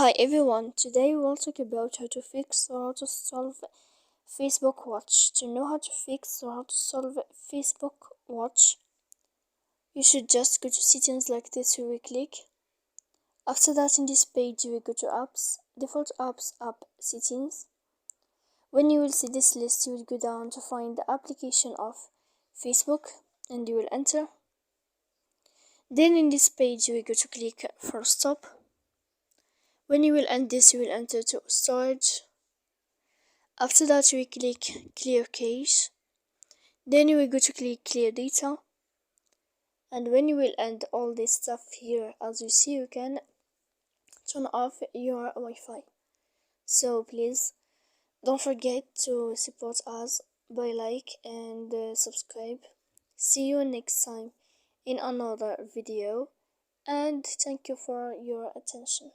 Hi everyone, today we'll talk about how to fix or how to solve Facebook Watch. To know how to fix or how to solve Facebook Watch, you should just go to settings like this where we click. After that, in this page, you will go to apps, default apps, app settings. When you will see this list, you will go down to find the application of Facebook and you will enter. Then in this page, you will go to click for stop. When you will end this, you will enter to storage. After that, we click clear cache. Then you will go to click clear data. And when you will end all this stuff here, as you see, you can turn off your Wi-Fi. So please don't forget to support us by like and subscribe. See you next time in another video, and thank you for your attention.